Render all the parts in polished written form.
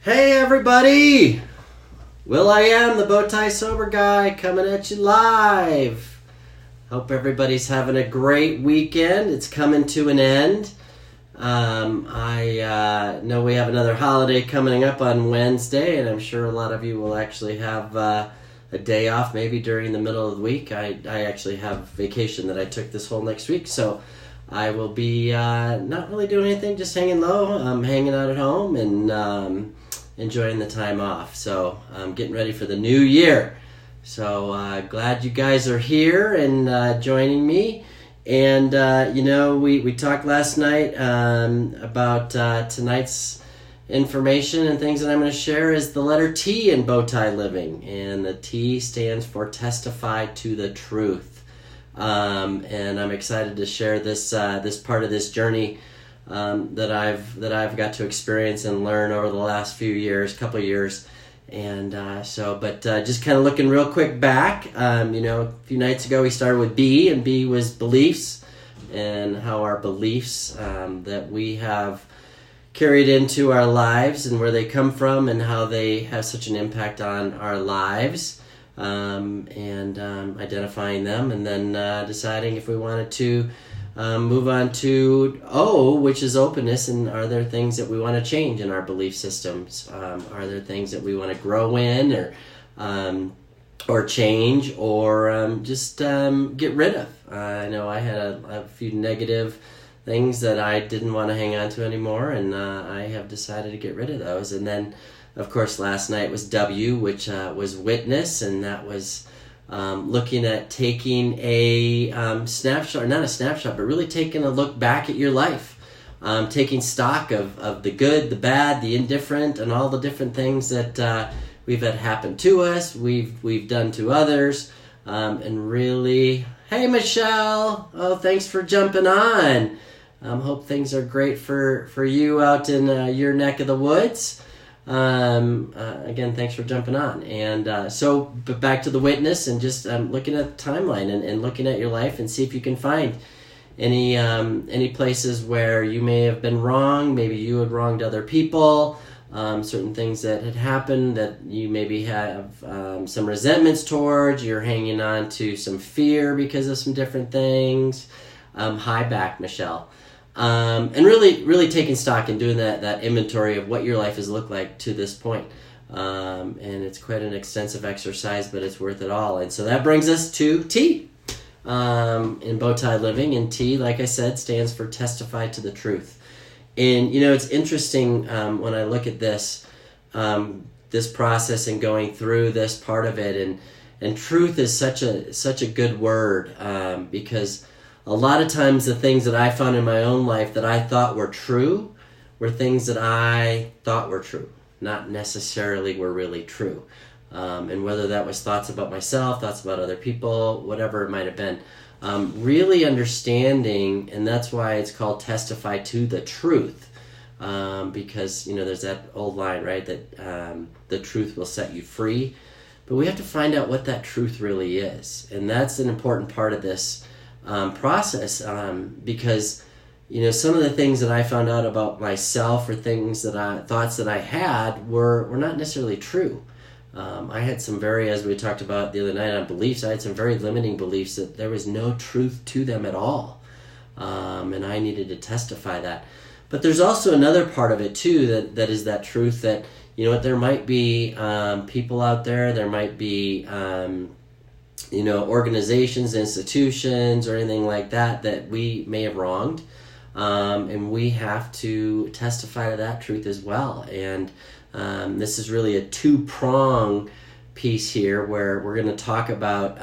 Hey everybody! Will I am the BowTie Sober Guy coming at you live. Hope everybody's having a great weekend. It's coming to an end. I know we have another holiday coming up on Wednesday, and I'm sure a lot of you will actually have a day off maybe during the middle of the week. I actually have vacation that I took this whole next week, so I will be not really doing anything, just hanging low. I'm hanging out at home and enjoying the time off. So I'm getting ready for the new year. So glad you guys are here and joining me. And we talked last night about tonight's information and things that I'm going to share is the letter T in BowTie living, and the T stands for Testify to the Truth. And I'm excited to share this part of this journey that I've got to experience and learn over the last couple of years. And just kind of looking real quick back, a few nights ago we started with B, and B was beliefs, and how our beliefs that we have carried into our lives and where they come from and how they have such an impact on our lives, and identifying them, and then deciding if we wanted to move on to O, which is openness, and are there things that we want to change in our belief systems? Are there things that we want to grow in or change or just get rid of? I know I had a few negative things that I didn't want to hang on to anymore, and I have decided to get rid of those. And then, of course, last night was W, which was witness, and that was looking at taking a snapshot, or not a snapshot, but really taking a look back at your life, taking stock of the good, the bad, the indifferent, and all the different things that we've had happen to us, we've done to others, and really, hey Michelle, oh thanks for jumping on. Hope things are great for you out in your neck of the woods. Again, thanks for jumping on. And but back to the witness, and just looking at the timeline and looking at your life, and see if you can find any places where you may have been wrong. Maybe you had wronged other people, certain things that had happened that you maybe have some resentments towards. You're hanging on to some fear because of some different things. Hi back, Michelle. And really taking stock and doing that inventory of what your life has looked like to this point. And it's quite an extensive exercise, but it's worth it all. And so that brings us to T in BowTie living. And T, like I said, stands for Testify to the Truth. And, it's interesting when I look at this process and going through this part of it. And truth is such a good word because a lot of times the things that I found in my own life that I thought were true were things that I thought were true, not necessarily were really true. And whether that was thoughts about myself, thoughts about other people, whatever it might have been. Really understanding, and that's why it's called Testify to the Truth. Because, there's that old line, right, that the truth will set you free. But we have to find out what that truth really is. And that's an important part of this process, because some of the things that I found out about myself or things thoughts that I had were not necessarily true. I had some as we talked about the other night on beliefs, I had some very limiting beliefs that there was no truth to them at all, and I needed to testify that. But there's also another part of it too that is that truth that there might be people out there might be organizations, institutions, or anything like that we may have wronged. And we have to testify to that truth as well. And this is really a two-prong piece here where we're going to talk about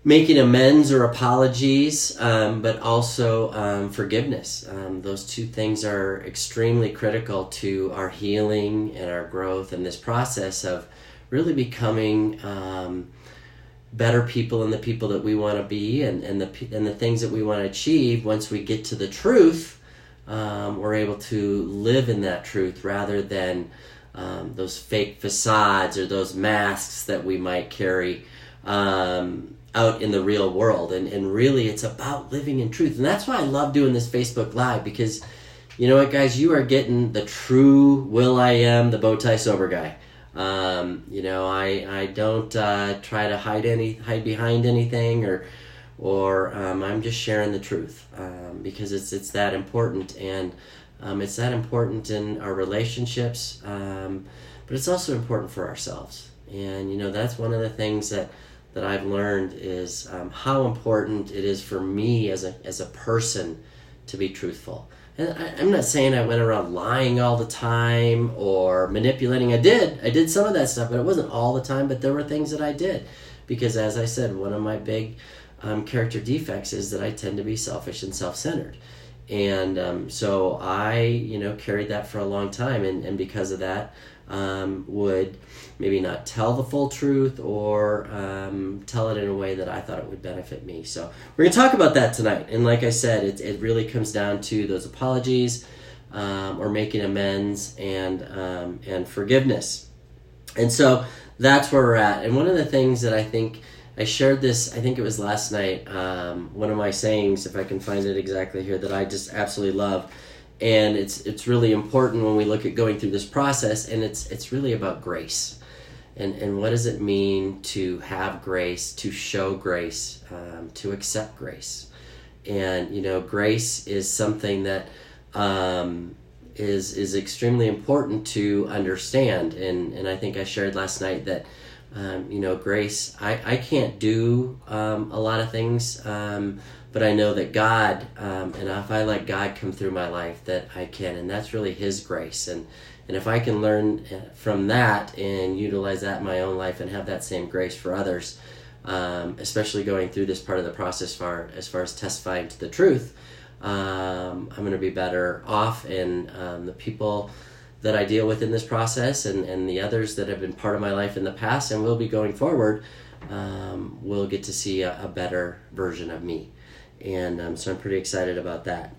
making amends or apologies, but also forgiveness. Those two things are extremely critical to our healing and our growth and this process of really becoming better people and the people that we want to be and the things that we want to achieve. Once we get to the truth, we're able to live in that truth rather than those fake facades or those masks that we might carry out in the real world. And really it's about living in truth. And that's why I love doing this Facebook Live, because you know what, guys? You are getting the true Will I Am, the BowTie sober guy. I don't try to hide behind anything, or I'm just sharing the truth because it's that important, and it's that important in our relationships, but it's also important for ourselves. And that's one of the things that I've learned is how important it is for me as a person to be truthful. And I'm not saying I went around lying all the time or manipulating. I did some of that stuff, but it wasn't all the time. But there were things that I did because, as I said, one of my big character defects is that I tend to be selfish and self-centered. And so I, carried that for a long time. And because of that, would maybe not tell the full truth or tell it in a way that I thought it would benefit me. So we're going to talk about that tonight. And like I said, it really comes down to those apologies or making amends and forgiveness. And so that's where we're at. And one of the things that I think I shared this, I think it was last night, one of my sayings, if I can find it exactly here, that I just absolutely love. And it's really important when we look at going through this process, and it's really about grace. And what does it mean to have grace, to show grace, to accept grace? And, grace is something that is extremely important to understand. And I think I shared last night that, grace, I can't do a lot of things, but I know that God, and if I let God come through my life, that I can, and that's really His grace. And if I can learn from that and utilize that in my own life and have that same grace for others, especially going through this part of the process as far as testifying to the truth, I'm going to be better off, and the people that I deal with in this process and the others that have been part of my life in the past and will be going forward, will get to see a better version of me. And so I'm pretty excited about that.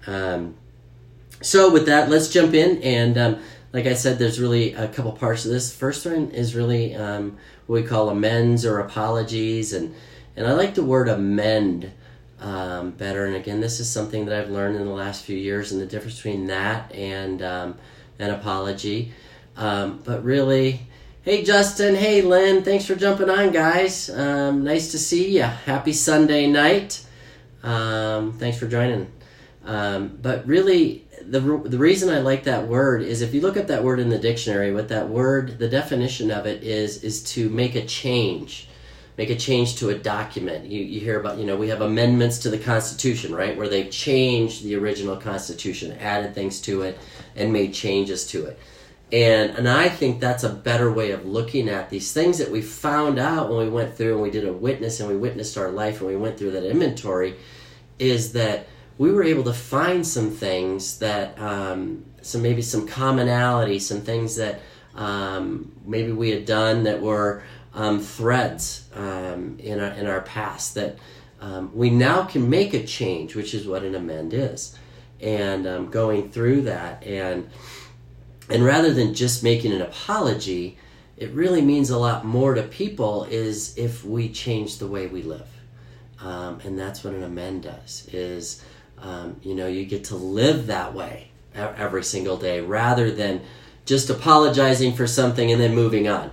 So with that, let's jump in. And like I said, there's really a couple parts of this. First one is really what we call amends or apologies. And I like the word amend better. And again, this is something that I've learned in the last few years, and the difference between that and an apology. But really, hey Justin, hey Lynn, thanks for jumping on, guys. Nice to see you. Happy Sunday night. Thanks for joining. But really, the reason I like that word is if you look at that word in the dictionary, what that word, the definition of it is to make a change to a document. You hear about, we have amendments to the Constitution, right? Where they've changed the original Constitution, added things to it, and made changes to it. And I think that's a better way of looking at these things that we found out when we went through and we did a witness and we witnessed our life and we went through that inventory, is that we were able to find some things that, maybe some commonality, some things that maybe we had done that were threads in our past that we now can make a change, which is what an amend is. And going through that, and rather than just making an apology, it really means a lot more to people is if we change the way we live. And that's what an amend does, is you get to live that way every single day rather than just apologizing for something and then moving on.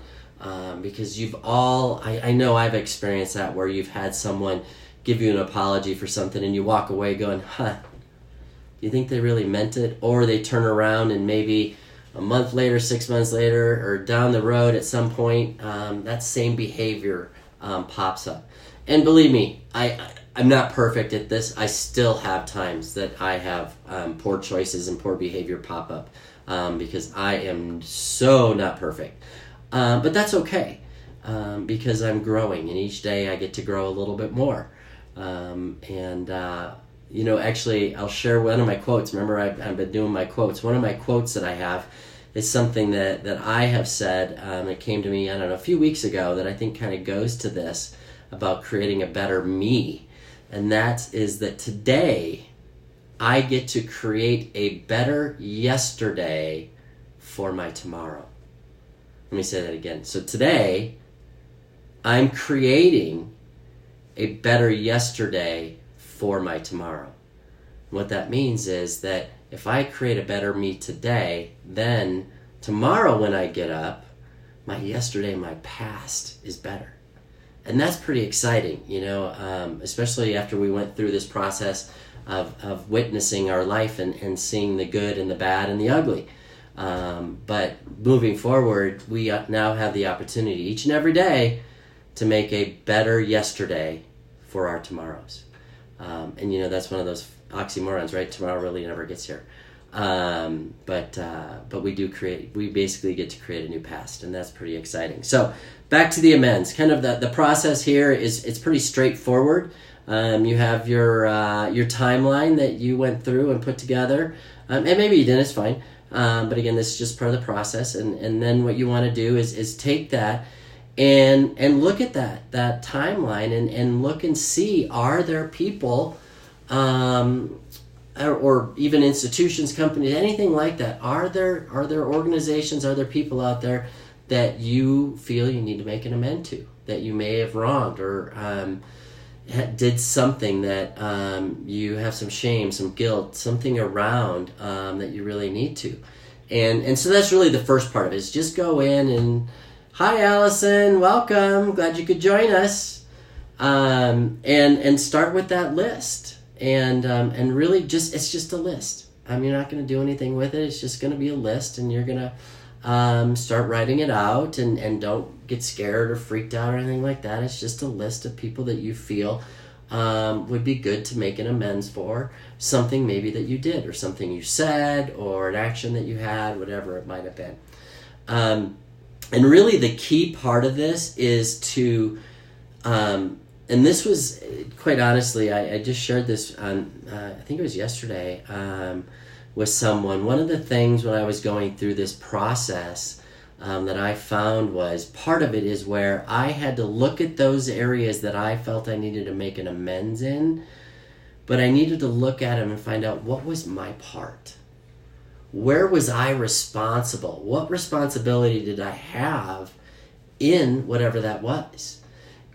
Because I know I've experienced that, where you've had someone give you an apology for something and you walk away going, do you think they really meant it? Or they turn around and maybe a month later, 6 months later, or down the road at some point, that same behavior pops up. And believe me, I'm not perfect at this. I still have times that I have poor choices and poor behavior pop up because I am so not perfect. But that's okay because I'm growing, and each day I get to grow a little bit more. Actually, I'll share one of my quotes. Remember, I've been doing my quotes. One of my quotes that I have is something that I have said. It came to me, a few weeks ago, that I think kind of goes to this about creating a better me. And that is that today I get to create a better yesterday for my tomorrow. Let me say that again. So today, I'm creating a better yesterday for my tomorrow. What that means is that if I create a better me today, then tomorrow when I get up, my yesterday, my past is better. And that's pretty exciting, especially after we went through this process of witnessing our life and seeing the good and the bad and the ugly. But moving forward, we now have the opportunity each and every day to make a better yesterday for our tomorrows. And that's one of those oxymorons, right? Tomorrow really never gets here. But we basically get to create a new past, and that's pretty exciting. So back to the amends. Kind of the process here it's pretty straightforward. You have your timeline that you went through and put together, and maybe you didn't, it's fine. But again, this is just part of the process, and then what you want to do is take that and look at that timeline and look and see, are there people or even institutions, companies, anything like that, are there organizations, are there people out there that you feel you need to make an amend to, that you may have wronged or did something that you have some shame, some guilt, something around that you really need to. And so that's really the first part of it, is just go in and, hi Allison, welcome, glad you could join us, and start with that list. And really it's just a list. You're not going to do anything with it. It's just going to be a list, and you're going to start writing it out, and don't get scared or freaked out or anything like that. It's just a list of people that you feel would be good to make an amends for, something maybe that you did or something you said or an action that you had, whatever it might have been. And really the key part of this is to and this was, quite honestly, I just shared this on, I think it was yesterday, with someone. One of the things when I was going through this process that I found was, part of it is where I had to look at those areas that I felt I needed to make an amends in, but I needed to look at them and find out, what was my part? Where was I responsible? What responsibility did I have in whatever that was?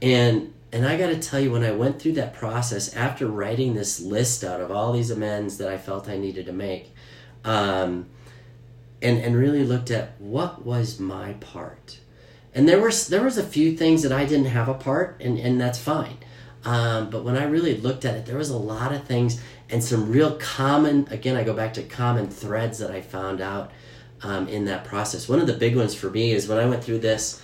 And I got to tell you, when I went through that process, after writing this list out of all these amends that I felt I needed to make, and really looked at what was my part. And there was a few things that I didn't have a part, and that's fine. But when I really looked at it, there was a lot of things and some real common, again, I go back to common threads that I found out in that process. One of the big ones for me is when I went through this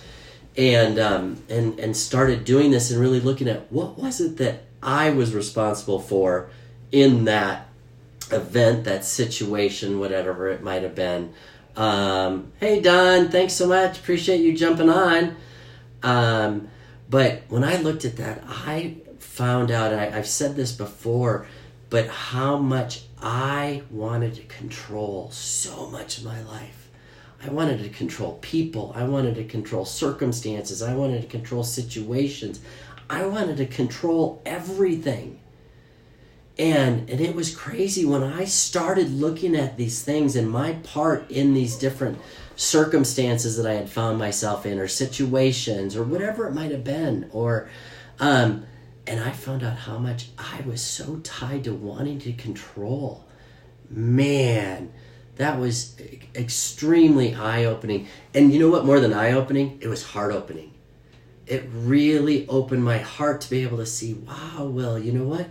and started doing this and really looking at what was it that I was responsible for in that event, that situation, whatever it might have been. Hey Don, thanks so much, appreciate you jumping on. But when I looked at that, I found out, and I've said this before, but how much I wanted to control so much of my life. I wanted to control people. I wanted to control circumstances. I wanted to control situations. I wanted to control everything. And it was crazy when I started looking at these things and my part in these different circumstances that I had found myself in, or situations, or whatever it might have been, or and I found out how much I was so tied to wanting to control. Man, that was extremely eye-opening. And you know what, more than eye-opening, it was heart-opening. It really opened my heart to be able to see, wow, Will, you know what?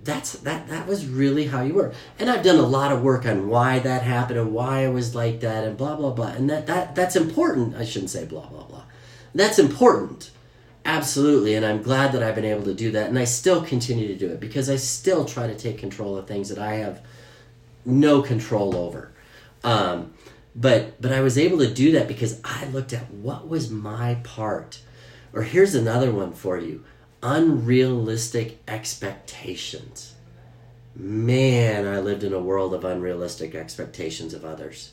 That was really how you were. And I've done a lot of work on why that happened and why I was like that and blah, blah, blah. And that's important. I shouldn't say blah, blah, blah. That's important. Absolutely. And I'm glad that I've been able to do that. And I still continue to do it because I still try to take control of things that I have no control over. But I was able to do that because I looked at what was my part. Or here's another one for you. Unrealistic expectations. Man, I lived in a world of unrealistic expectations of others.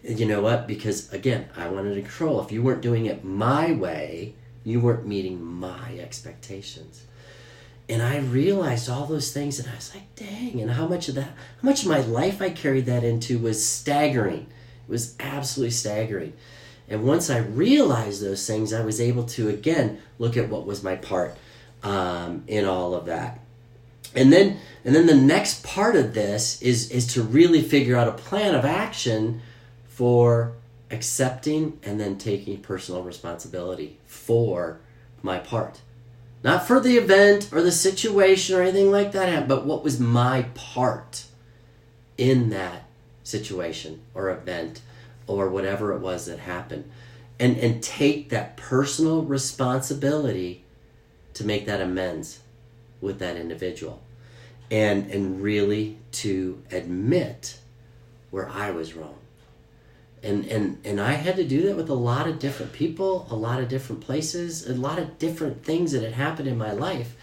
You know what? Because, again, I wanted to control. If you weren't doing it my way, you weren't meeting my expectations. And I realized all those things, and I was like, dang, and how much of my life I carried that into was staggering. It was absolutely staggering. And once I realized those things, I was able to, again, look at what was my part in all of that. And then the next part of this is to really figure out a plan of action for accepting and then taking personal responsibility for my part. Not for the event or the situation or anything like that, but what was my part in that situation or event or whatever it was that happened. And take that personal responsibility to make that amends with that individual. And really to admit where I was wrong. And I had to do that with a lot of different people, a lot of different places, a lot of different things that had happened in my life,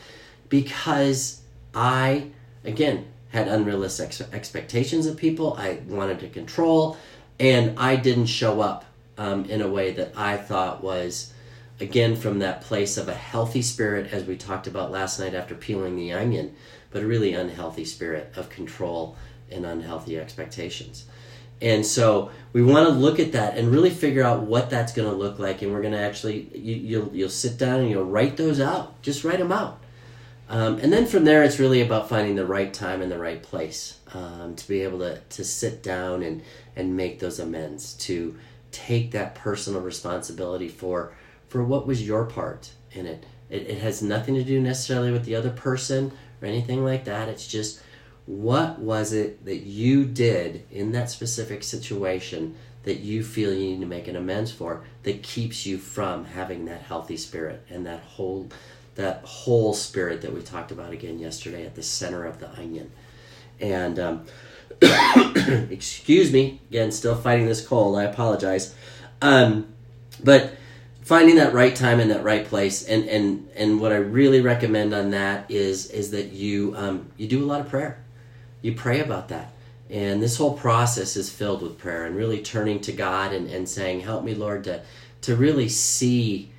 because I, again, had unrealistic expectations of people. I wanted to control, and I didn't show up in a way that I thought was, again, from that place of a healthy spirit, as we talked about last night after peeling the onion, but a really unhealthy spirit of control and unhealthy expectations. And so we want to look at that and really figure out what that's going to look like. And we're going to actually, you'll sit down and you'll write those out. Just write them out. And then from there, it's really about finding the right time and the right place to be able to sit down and make those amends, to take that personal responsibility for what was your part in it. It has nothing to do necessarily with the other person or anything like that. It's just, what was it that you did in that specific situation that you feel you need to make an amends for, that keeps you from having that healthy spirit and that whole spirit that we talked about again yesterday at the center of the onion. And excuse me, again, still fighting this cold, I apologize. But finding that right time and that right place, and what I really recommend on that is that you do a lot of prayer. You pray about that. And this whole process is filled with prayer and really turning to God and saying, help me, Lord, to really see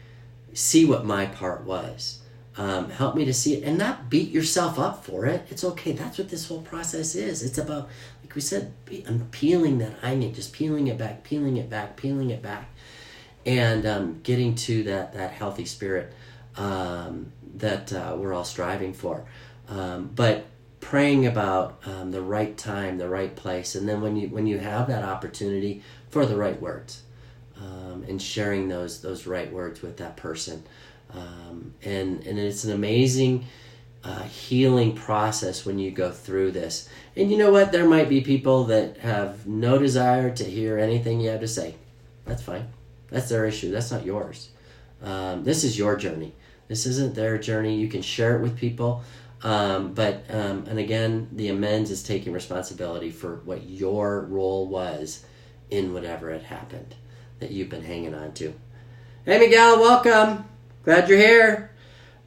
what my part was. Help me to see it and not beat yourself up for it. It's okay. That's what this whole process is. It's about, like we said, I'm peeling that onion, just peeling it back, and getting to that healthy spirit that we're all striving for. But praying about the right time, the right place, and then when you have that opportunity, for the right words, and sharing those right words with that person. And it's an amazing healing process when you go through this. And you know what? There might be people that have no desire to hear anything you have to say. That's fine. That's their issue. That's not yours. This is your journey. This isn't their journey. You can share it with people. And again, the amends is taking responsibility for what your role was in whatever had happened that you've been hanging on to. Hey, Miguel, welcome. Glad you're here.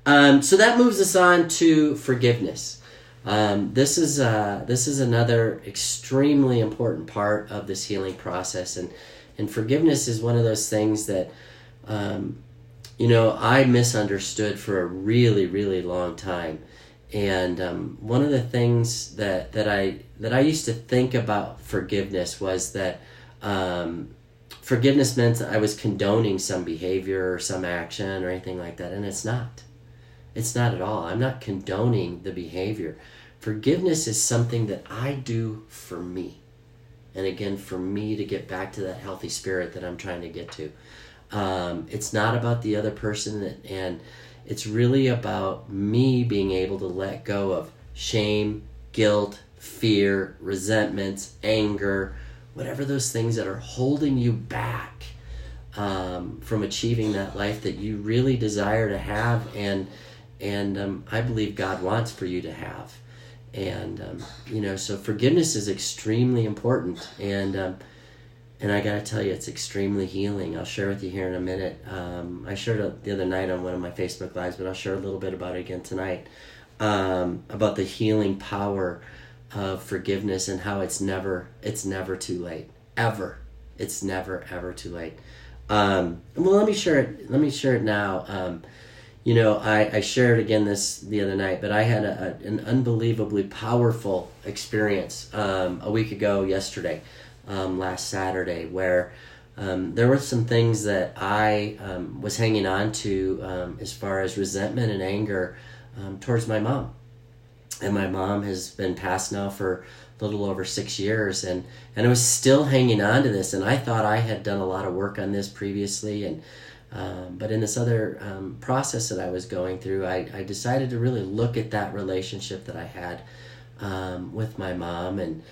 So that moves us on to forgiveness. This is another extremely important part of this healing process, and forgiveness is one of those things that I misunderstood for a really, really long time. And one of the things that I used to think about forgiveness was that forgiveness meant that I was condoning some behavior or some action or anything like that, and it's not. It's not at all. I'm not condoning the behavior. Forgiveness is something that I do for me. And again, for me to get back to that healthy spirit that I'm trying to get to. It's not about the other person, and it's really about me being able to let go of shame, guilt, fear, resentments, anger, whatever those things that are holding you back from achieving that life that you really desire to have, and I believe God wants for you to have. And so forgiveness is extremely important, and I gotta tell you, it's extremely healing. I'll share with you here in a minute. I shared it the other night on one of my Facebook Lives, but I'll share a little bit about it again tonight, about the healing power of forgiveness and how it's never too late. Ever. It's never, ever too late. Well, let me share it now. I shared again this the other night, but I had an unbelievably powerful experience a week ago yesterday. Last Saturday, where there were some things that I was hanging on to as far as resentment and anger towards my mom. and my mom has been passed now for a little over 6 years, and I was still hanging on to this, and I thought I had done a lot of work on this previously, and but in this other process that I was going through, I decided to really look at that relationship that I had with my mom, and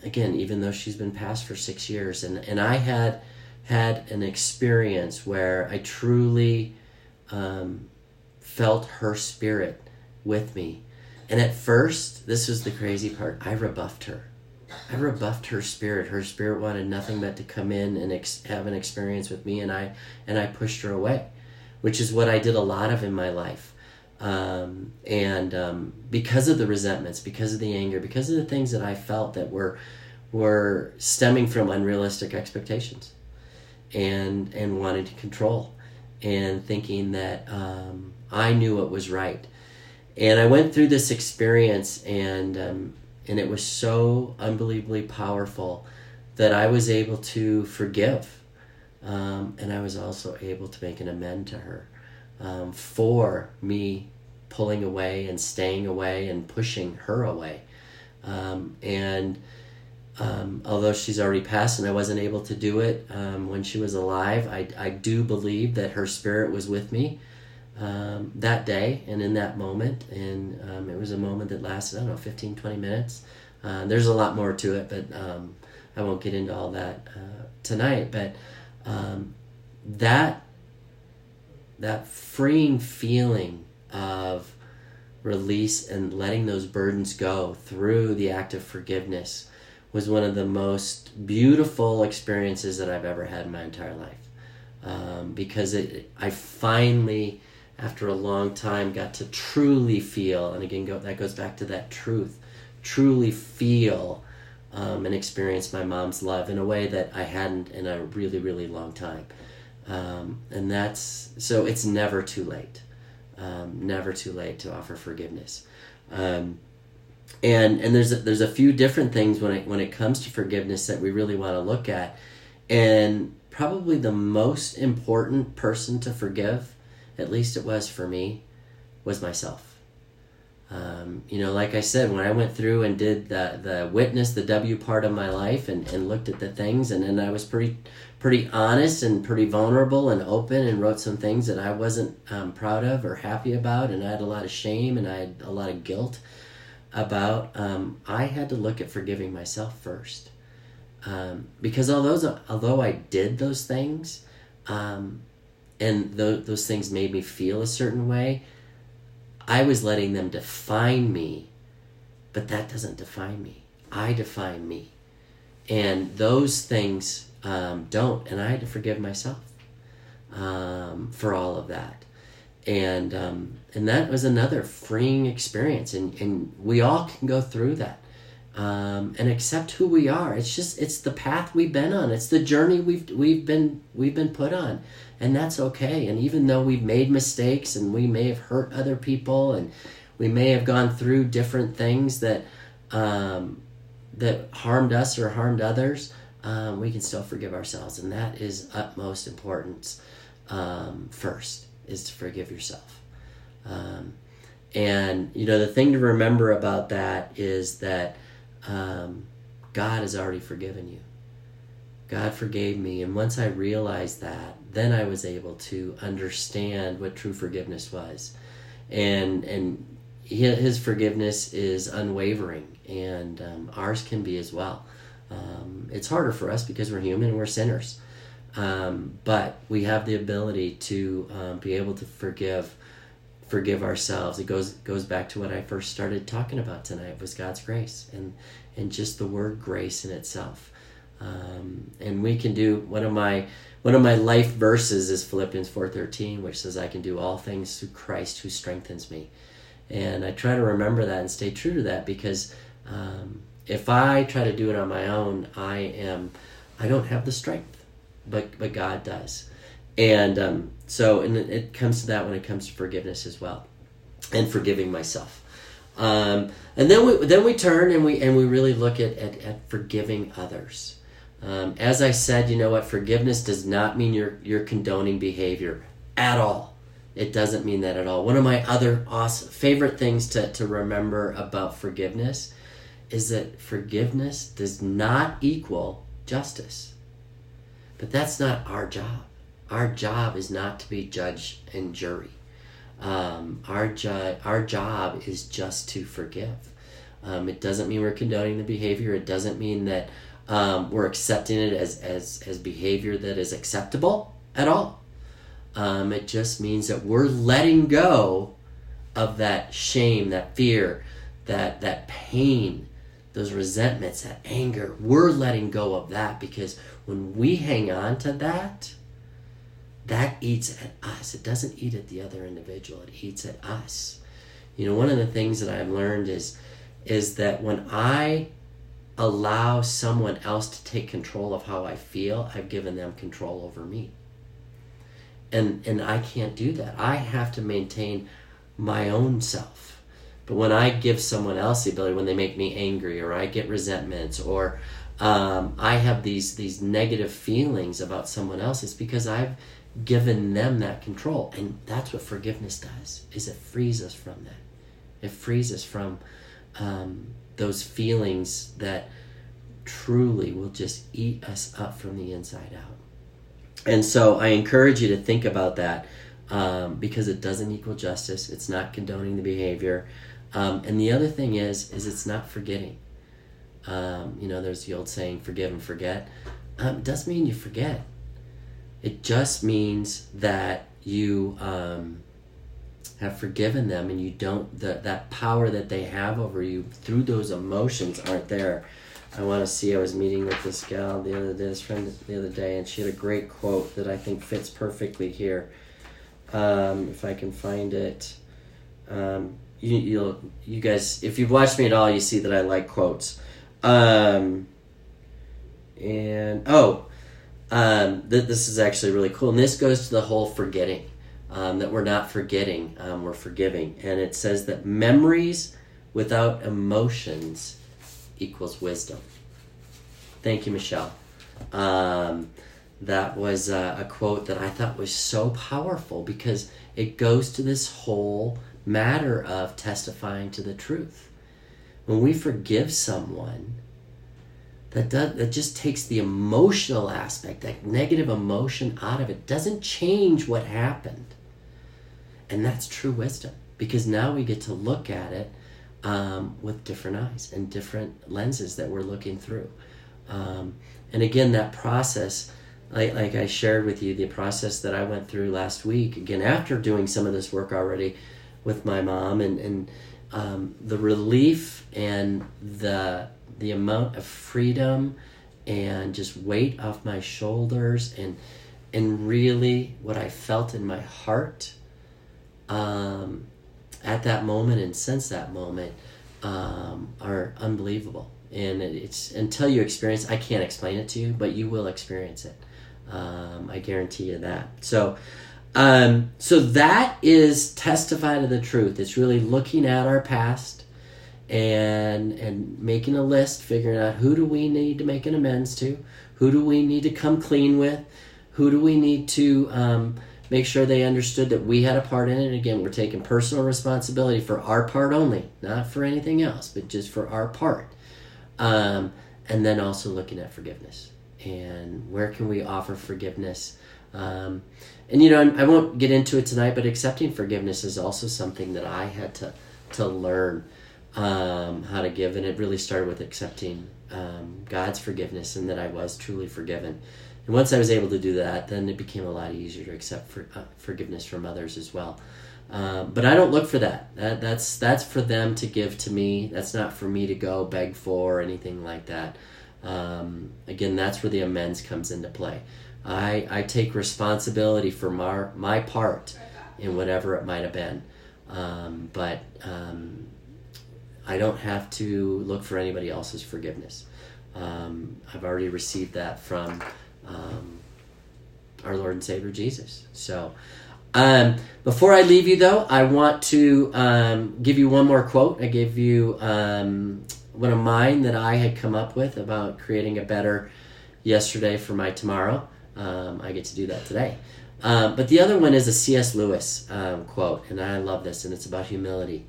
again, even though she's been passed for 6 years, and I had an experience where I truly felt her spirit with me. And at first, this was the crazy part, I rebuffed her. I rebuffed her spirit. Her spirit wanted nothing but to come in and have an experience with me, and I pushed her away, which is what I did a lot of in my life. Because of the resentments, because of the anger, because of the things that I felt that were stemming from unrealistic expectations, and wanting to control, and thinking that I knew what was right. And I went through this experience, and it was so unbelievably powerful that I was able to forgive, and I was also able to make an amend to her for me pulling away and staying away and pushing her away. Although she's already passed and I wasn't able to do it when she was alive, I do believe that her spirit was with me that day and in that moment, and it was a moment that lasted, 15, 20 minutes. There's a lot more to it, but I won't get into all that tonight. But that freeing feeling of release and letting those burdens go through the act of forgiveness was one of the most beautiful experiences that I've ever had in my entire life, because I finally, after a long time, got to truly feel, and again, that goes back to that truth, truly feel and experience my mom's love in a way that I hadn't in a really, really long time. And so it's never too late. Never too late to offer forgiveness. And there's a few different things when it comes to forgiveness that we really want to look at. And probably the most important person to forgive, at least it was for me, was myself. Like I said, when I went through and did the witness, the W part of my life, and looked at the things, and then I was pretty honest and pretty vulnerable and open, and wrote some things that I wasn't proud of or happy about, and I had a lot of shame and I had a lot of guilt about. I had to look at forgiving myself first, because although I did those things, and those things made me feel a certain way, I was letting them define me, but that doesn't define me. I define me. And those things don't, and I had to forgive myself for all of that. And that was another freeing experience, and we all can go through that and accept who we are. It's the path we've been on. It's the journey we've been put on. And that's okay. And even though we've made mistakes and we may have hurt other people and we may have gone through different things that harmed us or harmed others, we can still forgive ourselves. And that is utmost importance. First is to forgive yourself. And the thing to remember about that is that God has already forgiven you. God forgave me, and once I realized that, then I was able to understand what true forgiveness was. And his forgiveness is unwavering, and ours can be as well. It's harder for us because we're human and we're sinners. But we have the ability to be able to forgive ourselves. It goes back to what I first started talking about tonight, was God's grace, and just the word grace in itself. And we can do, one of my life verses is Philippians 4:13, which says, I can do all things through Christ who strengthens me. And I try to remember that and stay true to that, because if I try to do it on my own, I don't have the strength, but God does. And so it comes to that when it comes to forgiveness as well, and forgiving myself. And then we turn and we really look at forgiving others. As I said, forgiveness does not mean you're condoning behavior at all. It doesn't mean that at all. One of my other awesome favorite things to remember about forgiveness is that forgiveness does not equal justice. But that's not our job. Our job is not to be judge and jury. Our job is just to forgive. It doesn't mean we're condoning the behavior. It doesn't mean that we're accepting it as behavior that is acceptable at all. It just means that we're letting go of that shame, that fear, that pain, those resentments, that anger. We're letting go of that, because when we hang on to that eats at us. It doesn't eat at the other individual. It eats at us. One of the things that I've learned is that when I allow someone else to take control of how I feel, I've given them control over me. And I can't do that. I have to maintain my own self. But when I give someone else the ability, when they make me angry, or I get resentments, or I have these negative feelings about someone else, it's because I've given them that control. And that's what forgiveness does, is it frees us from that. It frees us from those feelings that truly will just eat us up from the inside out. And so I encourage you to think about that, because it doesn't equal justice. It's not condoning the behavior. And the other thing is it's not forgetting. There's the old saying, forgive and forget. It doesn't mean you forget. It just means that you have forgiven them, and you don't, that power that they have over you through those emotions aren't there. I was meeting with this gal this friend the other day, and she had a great quote that I think fits perfectly here. If I can find it. You guys, if you've watched me at all, you see that I like quotes. This is actually really cool. And this goes to the whole forgetting, that we're not forgetting, we're forgiving. And it says that memories without emotions equals wisdom. Thank you, Michelle. That was a quote that I thought was so powerful, because it goes to this whole matter of testifying to the truth. When we forgive someone, that just takes the emotional aspect, that negative emotion out of it. Doesn't change what happened. And that's true wisdom, because now we get to look at it with different eyes and different lenses that we're looking through. And again, that process, like I shared with you, the process that I went through last week, again, after doing some of this work already with my mom, and the relief and the amount of freedom and just weight off my shoulders, and really what I felt in my heart at that moment and since that moment are unbelievable. And it's, until you experience, I can't explain it to you, but you will experience it. I guarantee you that. So that is testify to the truth. It's really looking at our past and making a list, figuring out who do we need to make an amends to, who do we need to come clean with, who do we need to make sure they understood that we had a part in it. And again, we're taking personal responsibility for our part only, not for anything else, but just for our part. And then also looking at forgiveness, and where can we offer forgiveness. And I won't get into it tonight, but accepting forgiveness is also something that I had to learn how to give. And it really started with accepting God's forgiveness, and that I was truly forgiven. And once I was able to do that, then it became a lot easier to accept forgiveness from others as well. But I don't look for that. That's for them to give to me. That's not for me to go beg for or anything like that. Again, that's where the amends comes into play. I take responsibility for my part in whatever it might have been. But I don't have to look for anybody else's forgiveness. I've already received that from our Lord and Savior Jesus. So before I leave you, though, I want to give you one more quote. I gave you one of mine that I had come up with about creating a better yesterday for my tomorrow. I get to do that today. But the other one is a C.S. Lewis quote, and I love this, and it's about humility.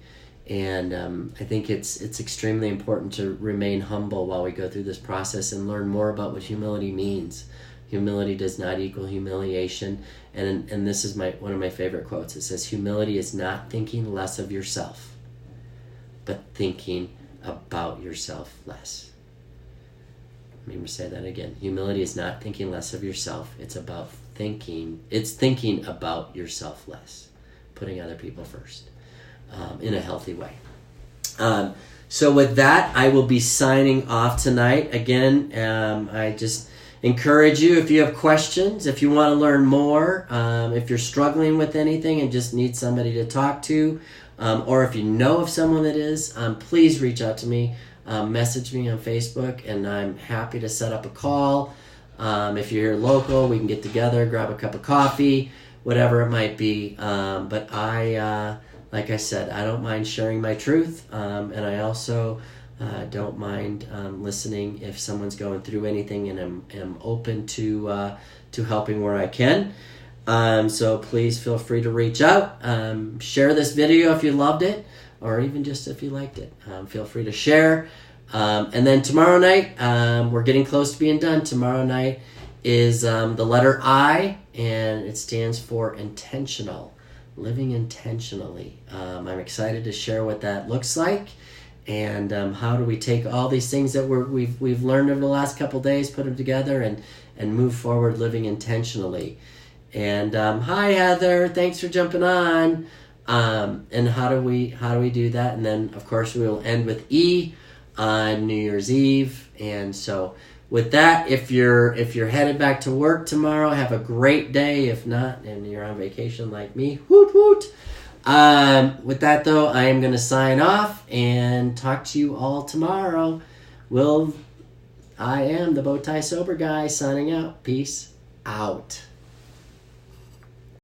And I think it's extremely important to remain humble while we go through this process and learn more about what humility means. Humility does not equal humiliation. And this is one of my favorite quotes. It says, humility is not thinking less of yourself, but thinking about yourself less. Let me say that again. Humility is not thinking less of yourself. It's thinking about yourself less, putting other people first in a healthy way. So with that, I will be signing off tonight. Again, I just encourage you, if you have questions, if you want to learn more, if you're struggling with anything and just need somebody to talk to, or if you know of someone that is, please reach out to me. Message me on Facebook, and I'm happy to set up a call. If you're here local, we can get together, grab a cup of coffee, whatever it might be. But like I said, I don't mind sharing my truth, and I also don't mind listening if someone's going through anything, and am open to helping where I can. So please feel free to reach out. Share this video if you loved it, or even just if you liked it. Feel free to share. And then tomorrow night, we're getting close to being done. Tomorrow night is the letter I, and it stands for intentional, living intentionally. I'm excited to share what that looks like, and how do we take all these things that we've learned over the last couple days, put them together, and move forward living intentionally. And hi Heather, thanks for jumping on. And how do we do that? And then of course we will end with E on New Year's Eve. And so with that, if you're headed back to work tomorrow, have a great day. If not, and you're on vacation like me, woot woot. With that though, I am going to sign off and talk to you all tomorrow. I am the BowTie Sober Guy signing out. Peace out.